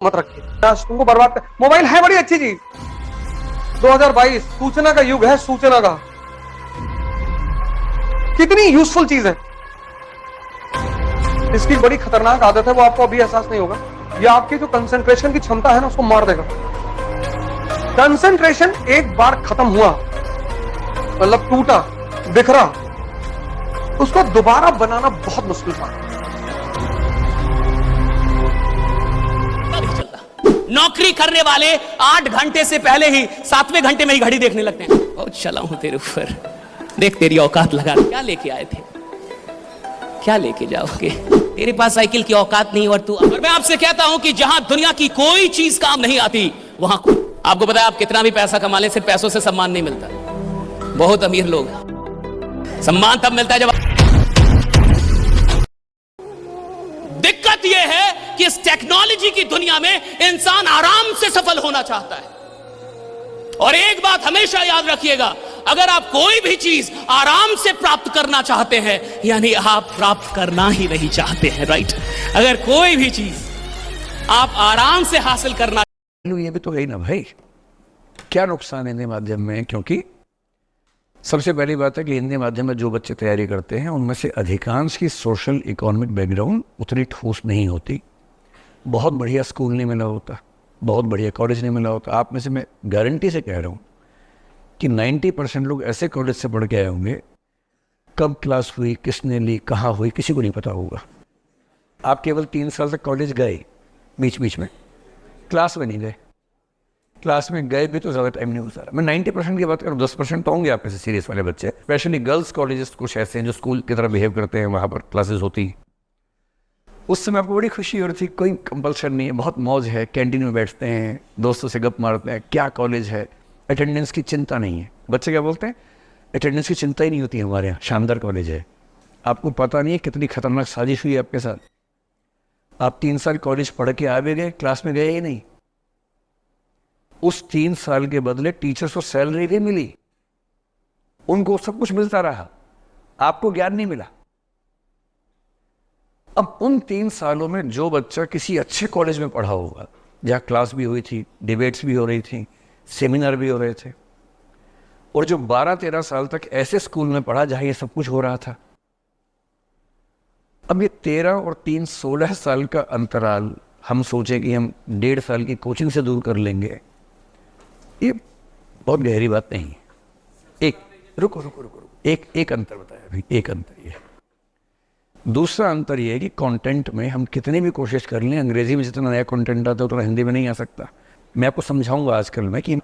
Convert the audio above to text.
मत रखिए, तुमको बर्बाद कर। मोबाइल है बड़ी अच्छी चीज, 2022 सूचना का युग है, सूचना का कितनी यूजफुल चीज है। इसकी बड़ी खतरनाक आदत है, वो आपको अभी एहसास नहीं होगा। ये आपकी जो कंसंट्रेशन की क्षमता है ना, उसको मार देगा। कंसंट्रेशन एक बार खत्म हुआ, मतलब टूटा, बिखरा, उसको दोबारा बनाना बहुत मुश्किल था। नौकरी करने वाले 8 घंटे से पहले ही 7वें घंटे में ही घड़ी देखने लगते हैं। बहुत चला हूं तेरे ऊपर, देख तेरी औकात लगा। क्या लेके आए थे, क्या लेके जाओगे? तेरे पास साइकिल की औकात नहीं, और तू। और मैं आपसे कहता हूं कि जहां दुनिया की कोई चीज काम नहीं आती, वहां आपको पता है, आप कितना भी पैसा कमा लें, सिर्फ पैसों से सम्मान नहीं मिलता। बहुत अमीर लोग, सम्मान तब मिलता है जब। दिक्कत यह है कि इस टेक्नोलॉजी की दुनिया में इंसान आराम से सफल होना चाहता है। और एक बात हमेशा याद रखिएगा, अगर आप कोई भी चीज आराम से प्राप्त करना चाहते हैं, यानी आप प्राप्त करना ही नहीं चाहते हैं, राइट? अगर कोई भी चीज आप आराम से हासिल करना, ये भी तो है ही ना भाई, क्या नुकसान है हिंदी माध्यम में? क्योंकि सबसे पहली बात है कि हिंदी माध्यम में जो बच्चे तैयारी करते हैं, उनमें से अधिकांश की सोशल इकोनॉमिक बैकग्राउंड उतनी ठोस नहीं होती। बहुत बढ़िया स्कूल नहीं मिला होता, बहुत बढ़िया कॉलेज नहीं मिला होता। आप में से मैं गारंटी से कह रहा हूँ कि 90% लोग ऐसे कॉलेज से पढ़ के आए होंगे, कब क्लास हुई, किसने ली, कहाँ हुई, किसी को नहीं पता होगा। आप केवल 3 साल तक कॉलेज गए, बीच बीच में क्लास में नहीं गए। क्लास में गए भी तो ज़्यादा टाइम नहीं गुजारा। मैं 90% की बात करूँ, 10% तो होंगे आप में से सीरियस वाले बच्चे। स्पेशली गर्ल्स कॉलेजेस कुछ ऐसे हैं जो स्कूल की तरह बिहेव करते हैं, वहाँ पर क्लासेस होती हैं। उस समय आपको बड़ी खुशी हो रही थी, कोई कंपल्शन नहीं है, बहुत मौज है, कैंटीन में बैठते हैं, दोस्तों से गप मारते हैं, क्या कॉलेज है, अटेंडेंस की चिंता नहीं है। बच्चे क्या बोलते हैं, अटेंडेंस की चिंता ही नहीं होती हमारे यहाँ, शानदार कॉलेज है। आपको पता नहीं है कितनी खतरनाक साजिश हुई आपके साथ। आप 3 साल कॉलेज पढ़ के आ भी गए, क्लास में गए ही नहीं। उस 3 साल के बदले टीचर्स को सैलरी भी मिली, उनको सब कुछ मिलता रहा, आपको ज्ञान नहीं मिला। अब उन 3 सालों में जो बच्चा किसी अच्छे कॉलेज में पढ़ा होगा, जहाँ क्लास भी हुई थी, डिबेट्स भी हो रही थी, सेमिनार भी हो रहे थे, और जो 12-13 साल तक ऐसे स्कूल में पढ़ा जहाँ ये सब कुछ हो रहा था, अब ये 13 और 3 16 साल का अंतराल हम सोचें कि हम 1.5 साल की कोचिंग से दूर कर लेंगे, ये बहुत गहरी बात नहीं है। एक अंतर बताया भाई, एक अंतर ये। दूसरा अंतर ये है कि कंटेंट में हम कितनी भी कोशिश कर लें, अंग्रेजी में जितना नया कंटेंट आता है उतना हिंदी में नहीं आ सकता। मैं आपको समझाऊंगा आजकल में कि